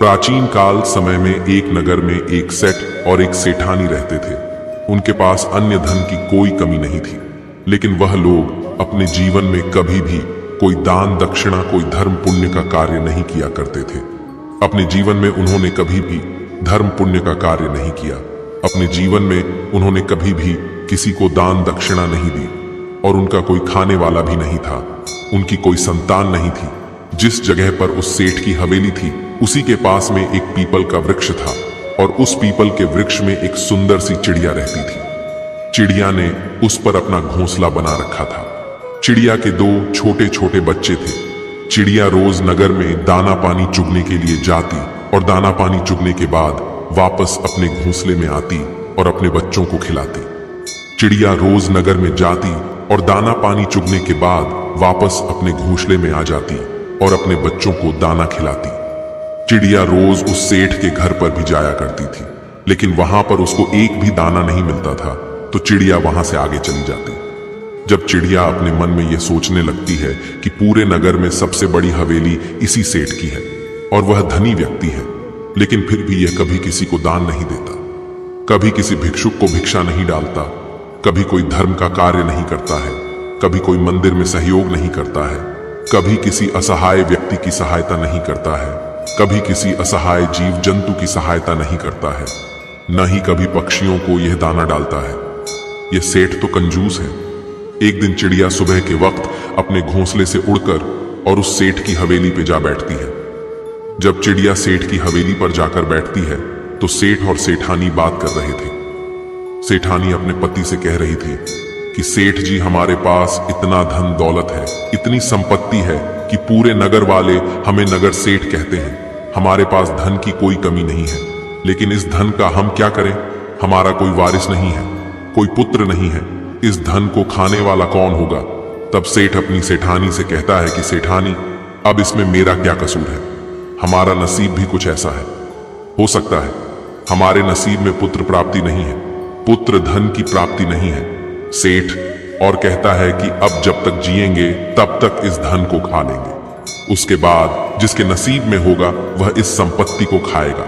प्राचीन काल समय में एक नगर में एक सेठ और एक सेठानी रहते थे। उनके पास अन्य धन की कोई कमी नहीं थी, लेकिन वह लोग अपने जीवन में कभी भी कोई दान दक्षिणा, कोई धर्म पुण्य का कार्य नहीं किया करते थे। अपने जीवन में उन्होंने कभी भी धर्म पुण्य का कार्य नहीं किया। अपने जीवन में उन्होंने कभी भी किसी को दान दक्षिणा नहीं दी और उनका कोई खाने वाला भी नहीं था। उनकी कोई संतान नहीं थी। जिस जगह पर उस सेठ की हवेली थी, उसी के पास में एक पीपल का वृक्ष था और उस पीपल के वृक्ष में एक सुंदर सी चिड़िया रहती थी। चिड़िया ने उस पर अपना घोंसला बना रखा था। चिड़िया के दो छोटे छोटे बच्चे थे। चिड़िया रोज नगर में दाना पानी चुगने के लिए जाती और दाना पानी चुगने के बाद वापस अपने घोंसले में आती और अपने बच्चों को खिलाती। चिड़िया रोज नगर में जाती और दाना पानी चुगने के बाद वापस अपने घोंसले में आ जाती और अपने बच्चों को दाना खिलाती। चिड़िया रोज उस सेठ के घर पर भी जाया करती थी, लेकिन वहां पर उसको एक भी दाना नहीं मिलता था, तो चिड़िया वहां से आगे चली जाती। जब चिड़िया अपने मन में यह सोचने लगती है कि पूरे नगर में सबसे बड़ी हवेली इसी सेठ की है और वह धनी व्यक्ति है, लेकिन फिर भी यह कभी किसी को दान नहीं देता, कभी किसी भिक्षुक को भिक्षा नहीं डालता, कभी कोई धर्म का कार्य नहीं करता है, कभी कोई मंदिर में सहयोग नहीं करता है, कभी किसी असहाय व्यक्ति की सहायता नहीं करता है, कभी किसी असहाय जीव जंतु की सहायता नहीं करता है, न ही कभी पक्षियों को यह दाना डालता है। यह सेठ तो कंजूस है। एक दिन चिड़िया सुबह के वक्त अपने घोंसले से उड़कर और उस सेठ की हवेली पे जा बैठती है। जब चिड़िया सेठ की हवेली पर जाकर बैठती है तो सेठ और सेठानी बात कर रहे थे। सेठानी अपने पति से कह रही थी कि सेठ जी, हमारे पास इतना धन दौलत है, इतनी संपत्ति है कि पूरे नगर वाले हमें नगर सेठ कहते हैं। हमारे पास धन की कोई कमी नहीं है, लेकिन इस धन का हम क्या करें? हमारा कोई वारिस नहीं है, कोई पुत्र नहीं है। इस धन को खाने वाला कौन होगा? तब सेठ अपनी सेठानी से कहता है कि सेठानी, अब इसमें मेरा क्या कसूर है? हमारा नसीब भी कुछ ऐसा है। हो सकता है हमारे नसीब में पुत्र प्राप्ति नहीं है, पुत्र धन की प्राप्ति नहीं है। सेठ और कहता है कि अब जब तक जिएंगे तब तक इस धन को खा लेंगे, उसके बाद जिसके नसीब में होगा वह इस संपत्ति को खाएगा।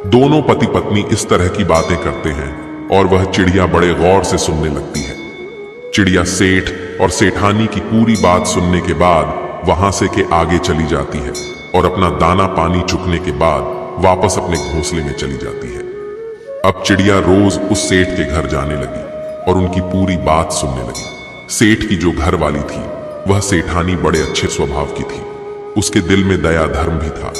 दोनों पति पत्नी इस तरह की बातें करते हैं और वह चिड़िया बड़े गौर से सुनने लगती है। चिड़िया सेठ और सेठानी की पूरी बात सुनने के बाद वहां से के आगे चली जाती है और अपना दाना पानी चुगने के बाद वापस अपने घोंसले में चली जाती है। अब चिड़िया रोज उस सेठ के घर जाने लगी और उनकी पूरी बात सुनने लगी। सेठ की जो घर वाली थी वह सेठानी बड़े अच्छे स्वभाव की थी। उसके दिल में दया धर्म भी था।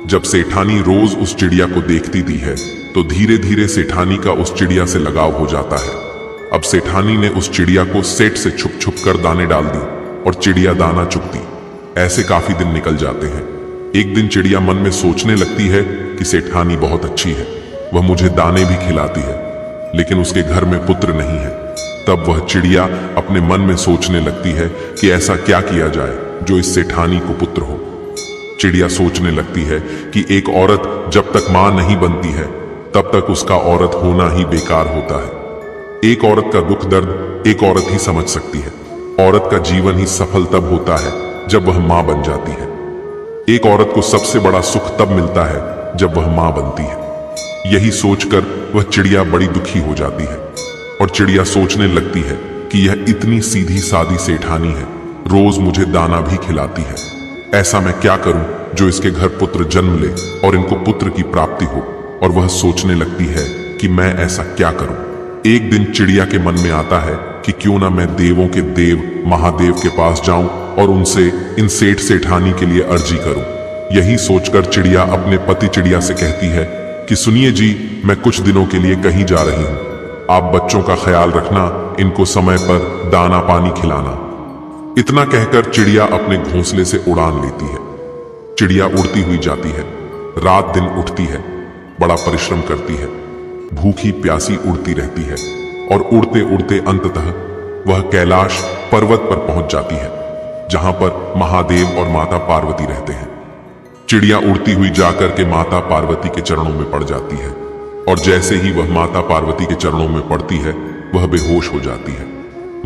जब सेठानी रोज उस चिड़िया को देखती थी है तो धीरे धीरे सेठानी का उस चिड़िया से लगाव हो जाता है। अब सेठानी ने उस चिड़िया को सेठ से छुप छुप कर दाने डाल दी और चिड़िया दाना चुगती। ऐसे काफी दिन निकल जाते हैं। एक दिन चिड़िया मन में सोचने लगती है कि सेठानी बहुत अच्छी है, वह मुझे दाने भी खिलाती है, लेकिन उसके घर में पुत्र नहीं है। तब वह चिड़िया अपने मन में सोचने लगती है कि ऐसा क्या किया जाए जो इस सेठानी को पुत्र हो। चिड़िया सोचने लगती है कि एक औरत जब तक मां नहीं बनती है तब तक उसका औरत होना ही बेकार होता है। एक औरत का दुख दर्द एक औरत ही समझ सकती है। औरत का जीवन ही सफल तब होता है जब वह मां बन जाती है। एक औरत को सबसे बड़ा सुख तब मिलता है जब वह मां बनती है। यही सोचकर वह चिड़िया बड़ी दुखी हो जाती है और चिड़िया सोचने लगती है कि यह इतनी सीधी सादी सेठानी है, रोज मुझे दाना भी खिलाती है। ऐसा मैं क्या करूं जो इसके घर पुत्र जन्म ले और इनको पुत्र की प्राप्ति हो। और वह सोचने लगती है कि मैं ऐसा क्या करूं। एक दिन चिड़िया के मन में आता है कि क्यों ना मैं देवों के देव महादेव के पास जाऊं और उनसे इन सेठ सेठानी के लिए अर्जी करूं। यही सोचकर चिड़िया अपने पति चिड़िया से कहती है कि सुनिए जी, मैं कुछ दिनों के लिए कहीं जा रही हूं, आप बच्चों का ख्याल रखना, इनको समय पर दाना पानी खिलाना। इतना कहकर चिड़िया अपने घोंसले से उड़ान लेती है। चिड़िया उड़ती हुई जाती है, रात दिन उठती है, बड़ा परिश्रम करती है, भूखी प्यासी उड़ती रहती है और उड़ते उड़ते अंततः वह कैलाश पर्वत पर पहुंच जाती है, जहां पर महादेव और माता पार्वती रहते हैं। चिड़िया उड़ती हुई जाकर के माता पार्वती के चरणों में पड़ जाती है और जैसे ही वह माता पार्वती के चरणों में पड़ती है वह बेहोश हो जाती है।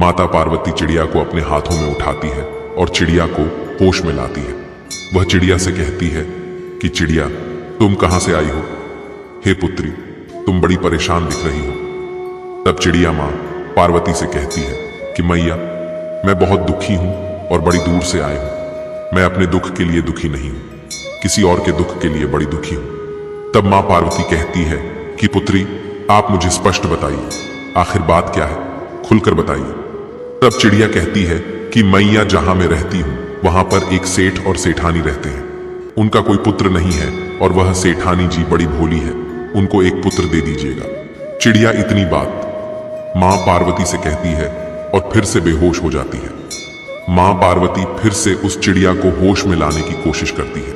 माता पार्वती चिड़िया को अपने हाथों में उठाती है और चिड़िया को होश में लाती है। वह चिड़िया से कहती है कि चिड़िया, तुम कहां से आई हो? हे पुत्री, तुम बड़ी परेशान दिख रही हो। तब चिड़िया माँ पार्वती से कहती है कि मैया, मैं बहुत दुखी हूं और बड़ी दूर से आई हूं। मैं अपने दुख के लिए दुखी नहीं हूं, किसी और के दुख के लिए बड़ी दुखी हूं। तब माँ पार्वती कहती है कि पुत्री, आप मुझे स्पष्ट बताइए, आखिर बात क्या है, खुलकर बताइए। तब चिड़िया कहती है कि मैया, जहां मैं रहती हूं वहां पर एक सेठ और सेठानी रहते हैं। उनका कोई पुत्र नहीं है और वह सेठानी जी बड़ी भोली है, उनको एक पुत्र दे दीजिएगा। चिड़िया इतनी बात मां पार्वती से कहती है और फिर से बेहोश हो जाती है। मां पार्वती फिर से उस चिड़िया को होश में लाने की कोशिश करती है।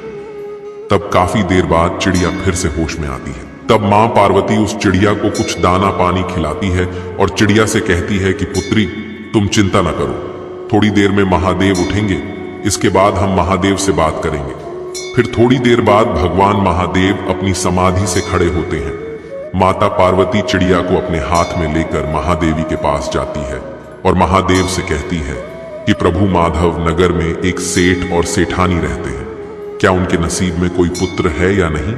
तब काफी देर बाद चिड़िया फिर से होश में आती है। तब मां पार्वती उस चिड़िया को कुछ दाना पानी खिलाती है और चिड़िया से कहती है कि पुत्री, तुम चिंता न करो, थोड़ी देर में महादेव उठेंगे, इसके बाद हम महादेव से बात करेंगे। फिर थोड़ी देर बाद भगवान महादेव अपनी समाधि से खड़े होते हैं। माता पार्वती चिड़िया को अपने हाथ में लेकर महादेवी के पास जाती है और महादेव से कहती है कि प्रभु माधव नगर में एक सेठ और सेठानी रहते हैं, क्या उनके नसीब में कोई पुत्र है या नहीं?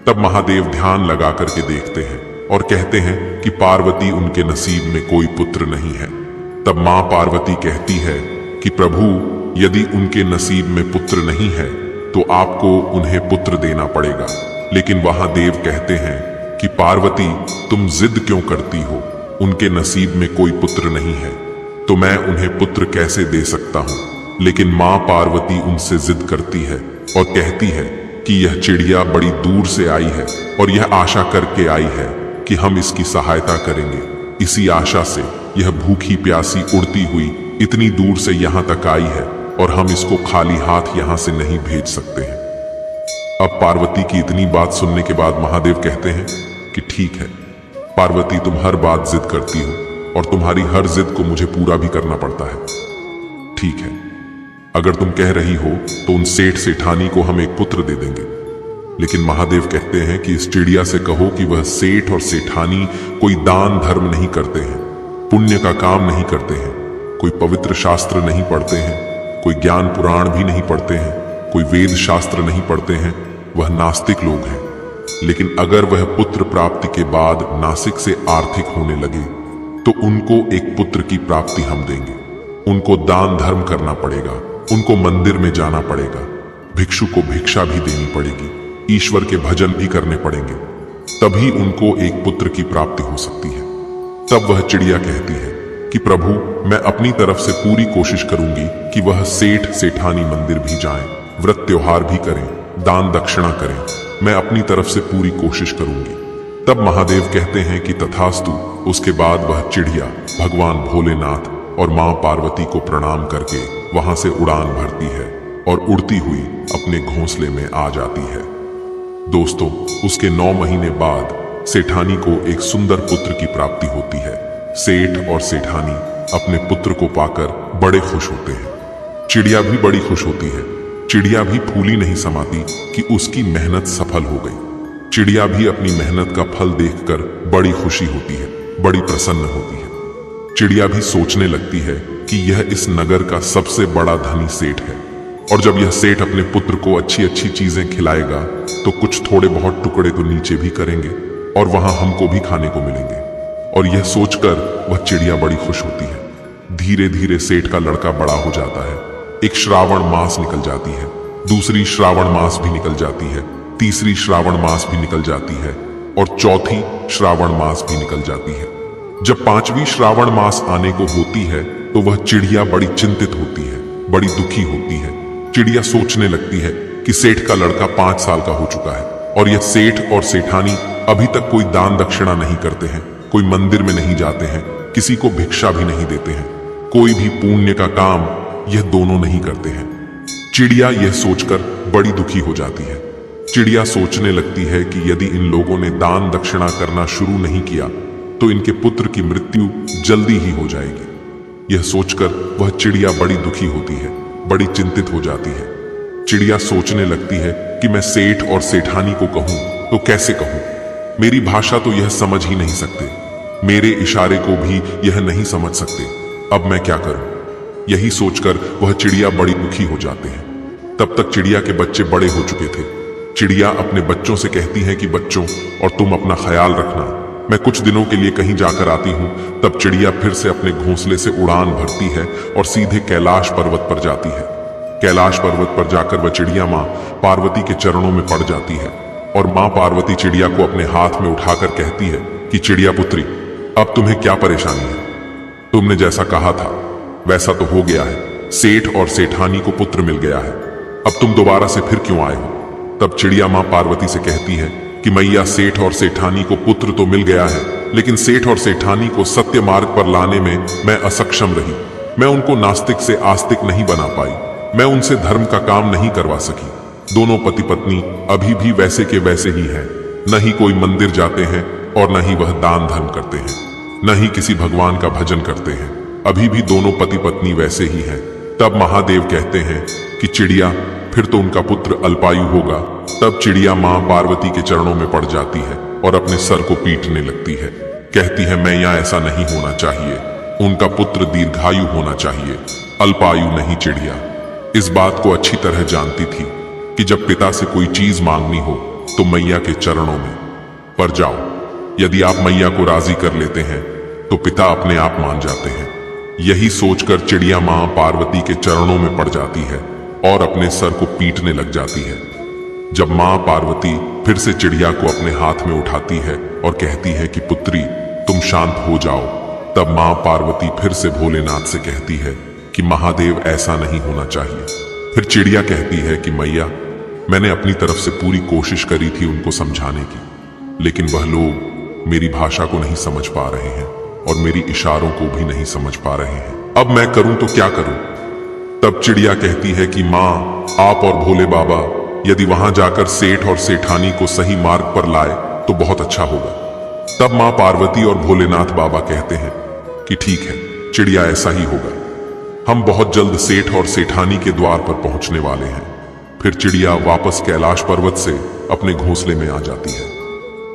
तब महादेव ध्यान लगा करके देखते हैं और कहते हैं कि पार्वती, उनके नसीब में कोई पुत्र नहीं है। तब मां पार्वती कहती है कि प्रभु, यदि उनके नसीब में पुत्र नहीं है तो आपको उन्हें पुत्र देना पड़ेगा। लेकिन वहां देव कहते हैं कि पार्वती, तुम जिद क्यों करती हो, उनके नसीब में कोई पुत्र नहीं है तो मैं उन्हें पुत्र कैसे दे सकता हूं। लेकिन मां पार्वती उनसे जिद करती है और कहती है कि यह चिड़िया बड़ी दूर से आई है और यह आशा करके आई है कि हम इसकी सहायता करेंगे। इसी आशा से यह भूखी प्यासी उड़ती हुई इतनी दूर से यहां तक आई है और हम इसको खाली हाथ यहां से नहीं भेज सकते हैं। अब पार्वती की इतनी बात सुनने के बाद महादेव कहते हैं कि ठीक है पार्वती, तुम हर बात जिद करती हो और तुम्हारी हर जिद को मुझे पूरा भी करना पड़ता है। ठीक है, अगर तुम कह रही हो तो उन सेठ सेठानी को हम एक पुत्र दे देंगे। लेकिन महादेव कहते हैं कि इस चिड़िया से कहो कि वह सेठ और सेठानी कोई दान धर्म नहीं करते हैं, पुण्य का काम नहीं करते हैं, कोई पवित्र शास्त्र नहीं पढ़ते हैं, कोई ज्ञान पुराण भी नहीं पढ़ते हैं, कोई वेद शास्त्र नहीं पढ़ते हैं, वह नास्तिक लोग हैं। लेकिन अगर वह पुत्र प्राप्ति के बाद नासिक से आर्थिक होने लगे तो उनको एक पुत्र की प्राप्ति हम देंगे। उनको दान धर्म करना पड़ेगा, उनको मंदिर में जाना पड़ेगा, भिक्षु को भिक्षा भी देनी पड़ेगी, ईश्वर के भजन भी करने पड़ेंगे, तभी उनको एक पुत्र की प्राप्ति हो सकती है। तब वह चिड़िया कहती है कि प्रभु, मैं अपनी तरफ से पूरी कोशिश करूंगी कि वह सेठ सेठानी मंदिर भी जाएं, व्रत त्योहार भी करें, दान दक्षिणा करें, मैं अपनी तरफ से पूरी कोशिश करूंगी। तब महादेव कहते हैं कि तथास्तु। उसके बाद वह चिड़िया भगवान भोलेनाथ और मां पार्वती को प्रणाम करके वहां से उड़ान भरती है और उड़ती हुई अपने घोंसले में आ जाती है। दोस्तों, उसके 9 महीने बाद सेठानी को एक सुंदर पुत्र की प्राप्ति होती है। सेठ और सेठानी अपने पुत्र को पाकर बड़े खुश होते हैं। चिड़िया भी बड़ी खुश होती है। चिड़िया भी फूली नहीं समाती कि उसकी मेहनत सफल हो गई। चिड़िया भी अपनी मेहनत का फल देखकर बड़ी खुशी होती है, बड़ी प्रसन्न होती है। चिड़िया भी सोचने लगती है कि यह इस नगर का सबसे बड़ा धनी सेठ है और जब यह सेठ अपने पुत्र को अच्छी अच्छी चीजें खिलाएगा तो कुछ थोड़े बहुत टुकड़े तो नीचे भी करेंगे और वहां हमको भी खाने को मिलेंगे। और यह सोचकर वह चिड़िया बड़ी खुश होती है। धीरे धीरे सेठ का लड़का बड़ा हो जाता है। एक श्रावण मास निकल जाती है, दूसरी श्रावण मास भी निकल जाती है, तीसरी श्रावण मास भी निकल जाती है और चौथी श्रावण मास भी निकल जाती है। जब 5वीं श्रावण मास आने को होती है तो वह चिड़िया बड़ी चिंतित होती है, बड़ी दुखी होती है। चिड़िया सोचने लगती है कि सेठ का लड़का 5 साल का हो चुका है और यह सेठ और सेठानी अभी तक कोई दान दक्षिणा नहीं करते हैं, कोई मंदिर में नहीं जाते हैं, किसी को भिक्षा भी नहीं देते हैं, कोई भी पुण्य का काम यह दोनों नहीं करते हैं। चिड़िया यह सोचकर बड़ी दुखी हो जाती है। चिड़िया सोचने लगती है कि यदि इन लोगों ने दान दक्षिणा करना शुरू नहीं किया तो इनके पुत्र की मृत्यु जल्दी ही हो जाएगी। यह सोचकर वह चिड़िया बड़ी दुखी होती है, बड़ी चिंतित हो जाती है। चिड़िया सोचने लगती है कि मैं सेठ और सेठानी को कहूं तो कैसे कहूं, मेरी भाषा तो यह समझ ही नहीं सकते, मेरे इशारे को भी यह नहीं समझ सकते, अब मैं क्या करूं। यही सोचकर वह चिड़िया बड़ी दुखी हो जाते हैं। तब तक चिड़िया के बच्चे बड़े हो चुके थे। चिड़िया अपने बच्चों से कहती है कि बच्चों, और तुम अपना ख्याल रखना, मैं कुछ दिनों के लिए कहीं जाकर आती हूँ। तब चिड़िया फिर से अपने घोंसले से उड़ान भरती है और सीधे कैलाश पर्वत पर जाती है। कैलाश पर्वत पर जाकर वह चिड़िया माँ पार्वती के चरणों में पड़ जाती है और माँ पार्वती चिड़िया को अपने हाथ में उठाकर कहती है कि चिड़िया पुत्री, अब तुम्हें क्या परेशानी है? तुमने जैसा कहा था वैसा तो हो गया है। सेठ और सेठानी को पुत्र मिल गया है। अब तुम दोबारा से फिर क्यों आए हो? तब चिड़िया माँ पार्वती से कहती है कि मैया, सेठ और सेठानी को पुत्र तो मिल गया है, लेकिन सेठ और सेठानी को सत्य मार्ग पर लाने में मैं असक्षम रही। मैं उनको नास्तिक से आस्तिक नहीं बना पाई। मैं उनसे धर्म का काम नहीं करवा सकी। दोनों पति पत्नी अभी भी वैसे के वैसे ही हैं। न ही कोई मंदिर जाते हैं और न ही वह दान धर्म करते हैं, न ही किसी भगवान का भजन करते हैं। अभी भी दोनों पति पत्नी वैसे ही हैं। तब महादेव कहते हैं कि चिड़िया, फिर तो उनका पुत्र अल्पायु होगा। तब चिड़िया माँ पार्वती के चरणों में पड़ जाती है और अपने सर को पीटने लगती है। कहती है, मैया, ऐसा नहीं होना चाहिए। उनका पुत्र दीर्घायु होना चाहिए, अल्पायु नहीं। चिड़िया इस बात को अच्छी तरह जानती थी कि जब पिता से कोई चीज मांगनी हो तो मैया के चरणों में पड़ जाओ। यदि आप मैया को राजी कर लेते हैं तो पिता अपने आप मान जाते हैं। यही सोचकर चिड़िया माँ पार्वती के चरणों में पड़ जाती है और अपने सर को पीटने लग जाती है। जब माँ पार्वती फिर से चिड़िया को अपने हाथ में उठाती है और कहती है कि पुत्री, तुम शांत हो जाओ, तब माँ पार्वती फिर से भोलेनाथ से कहती है कि महादेव, ऐसा नहीं होना चाहिए। फिर चिड़िया कहती है कि मैया, मैंने अपनी तरफ से पूरी कोशिश करी थी उनको समझाने की, लेकिन वह लोग मेरी भाषा को नहीं समझ पा रहे हैं और मेरी इशारों को भी नहीं समझ पा रहे हैं। अब मैं करूं तो क्या करूं? तब चिड़िया कहती है कि माँ, आप और भोले बाबा यदि वहां जाकर सेठ और सेठानी को सही मार्ग पर लाए तो बहुत अच्छा होगा। तब माँ पार्वती और भोलेनाथ बाबा कहते हैं कि ठीक है चिड़िया, ऐसा ही होगा। हम बहुत जल्द सेठ और सेठानी के द्वार पर पहुंचने वाले हैं। फिर चिड़िया वापस कैलाश पर्वत से अपने घोंसले में आ जाती है।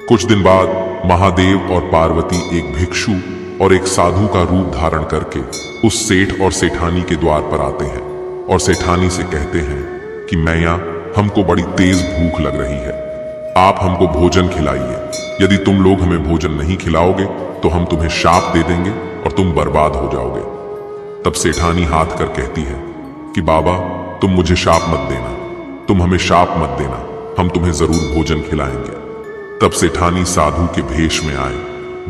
कुछ दिन बाद महादेव और पार्वती एक भिक्षु और एक साधु का रूप धारण करके उस सेठ और सेठानी के द्वार पर आते हैं और सेठानी से कहते हैं कि मैया, हमको बड़ी तेज भूख लग रही है, आप हमको भोजन खिलाइए। यदि तुम लोग हमें भोजन नहीं खिलाओगे तो हम तुम्हें शाप दे देंगे और तुम बर्बाद हो जाओगे। तब सेठानी हाथ कर कहती है कि बाबा, तुम मुझे शाप मत देना, तुम हमें शाप मत देना, हम तुम्हें जरूर भोजन खिलाएंगे। तब सेठानी साधु के भेष में आए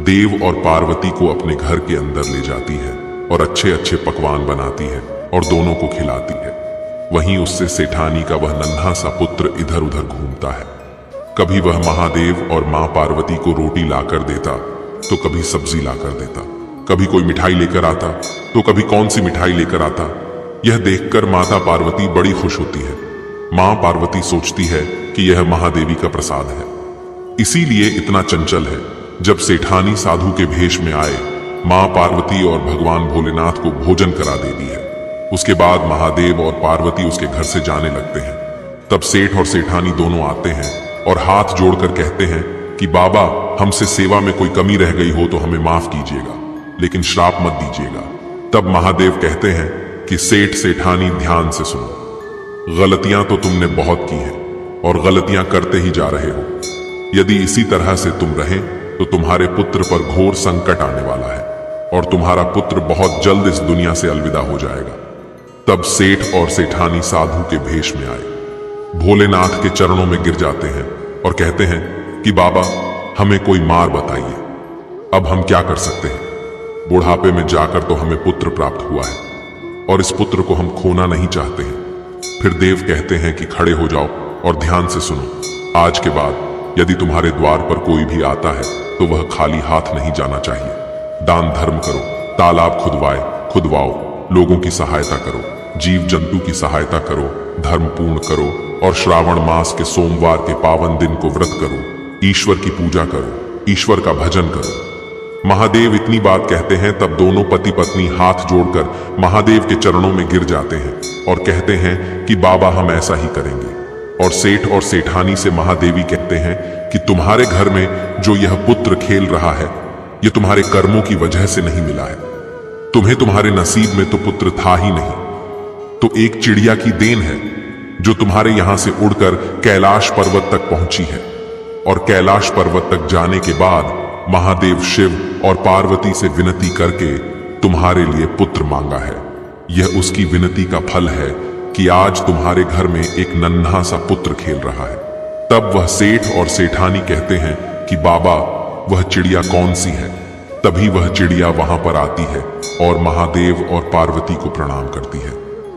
देव और पार्वती को अपने घर के अंदर ले जाती है और अच्छे अच्छे पकवान बनाती है और दोनों को खिलाती है। वहीं उससे सेठानी का वह नन्हा सा पुत्र इधर उधर घूमता है। कभी वह महादेव और माँ पार्वती को रोटी लाकर देता तो कभी सब्जी लाकर देता, कभी कोई मिठाई लेकर आता तो कभी कौन सी मिठाई लेकर आता। यह देखकर माता पार्वती बड़ी खुश होती है। माँ पार्वती सोचती है कि यह महादेवी का प्रसाद है, इसीलिए इतना चंचल है। जब सेठानी साधु के भेष में आए, माँ पार्वती और भगवान भोलेनाथ को भोजन करा देती है। उसके बाद महादेव और पार्वती उसके घर से जाने लगते हैं। तब सेठ और सेठानी दोनों आते हैं और हाथ जोड़कर कहते हैं कि बाबा, हमसे सेवा में कोई कमी रह गई हो तो हमें माफ कीजिएगा, लेकिन श्राप मत दीजिएगा। तब महादेव कहते हैं कि सेठ सेठानी, ध्यान से सुनो, गलतियां तो तुमने बहुत की हैं और गलतियां करते ही जा रहे हो। यदि इसी तरह से तुम रहें तो तुम्हारे पुत्र पर घोर संकट आने वाला है और तुम्हारा पुत्र बहुत जल्द इस दुनिया से अलविदा हो जाएगा। तब सेठ और सेठानी साधु के भेष में आए, भोलेनाथ के चरणों में गिर जाते हैं और कहते हैं कि बाबा, हमें कोई मार बताइए, अब हम क्या कर सकते हैं? बुढ़ापे में जाकर तो हमें पुत्र प्राप्त हुआ है और इस पुत्र को हम खोना नहीं चाहते हैं। फिर देव कहते हैं कि खड़े हो जाओ और ध्यान से सुनो, आज के बाद यदि तुम्हारे द्वार पर कोई भी आता है तो वह खाली हाथ नहीं जाना चाहिए। दान धर्म करो, तालाब खुदवाओ, लोगों की सहायता करो, जीव जंतु की सहायता करो, धर्म पूर्ण करो और श्रावण मास के सोमवार के पावन दिन को व्रत करो, ईश्वर की पूजा करो, ईश्वर का भजन करो। महादेव इतनी बात कहते हैं तब दोनों पति पत्नी हाथ जोड़कर महादेव के चरणों में गिर जाते हैं और कहते हैं कि बाबा, हम ऐसा ही करेंगे। और सेठ और सेठानी से महादेवी कहते हैं कि तुम्हारे घर में जो यह पुत्र खेल रहा है, यह तुम्हारे कर्मों की वजह से नहीं मिला है। तुम्हें तुम्हारे नसीब में तो पुत्र था ही नहीं, तो एक चिड़िया की देन है जो तुम्हारे यहां से उड़कर कैलाश पर्वत तक पहुंची है। और कैलाश पर्वत तक जाने के बाद महादेव शिव और पार्वती से विनती करके तुम्हारे लिए पुत्र मांगा है। यह उसकी विनती का फल है कि आज तुम्हारे घर में एक नन्हा सा पुत्र खेल रहा है। तब वह सेठ और सेठानी कहते हैं कि बाबा, वह चिड़िया कौन सी है? तभी वह चिड़िया वहां पर आती है और महादेव और पार्वती को प्रणाम करती है।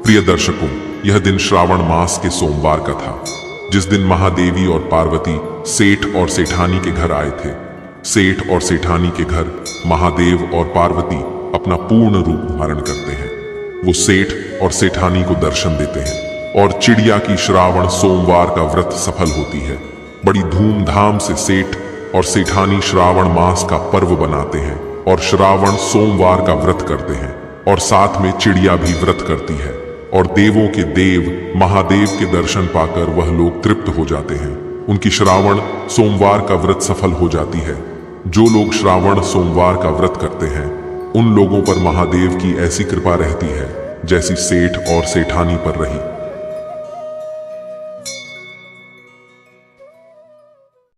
प्रिय दर्शकों, यह दिन श्रावण मास के सोमवार का था, जिस दिन महादेवी और पार्वती सेठ और सेठानी के घर आए थे। सेठ और सेठानी के घर महादेव और पार्वती अपना पूर्ण रूप धारण करते हैं। वो सेठ और सेठानी को दर्शन देते हैं और चिड़िया की श्रावण सोमवार का व्रत सफल होती है। बड़ी धूमधाम से सेठ और सेठानी श्रावण मास का पर्व बनाते हैं और श्रावण सोमवार का व्रत करते हैं, और साथ में चिड़िया भी व्रत करती है। और देवों के देव महादेव के दर्शन पाकर वह लोग तृप्त हो जाते हैं। उनकी श्रावण सोमवार का व्रत सफल हो जाती है। जो लोग श्रावण सोमवार का व्रत करते हैं उन लोगों पर महादेव की ऐसी कृपा रहती है जैसी सेठ और सेठानी पर रही।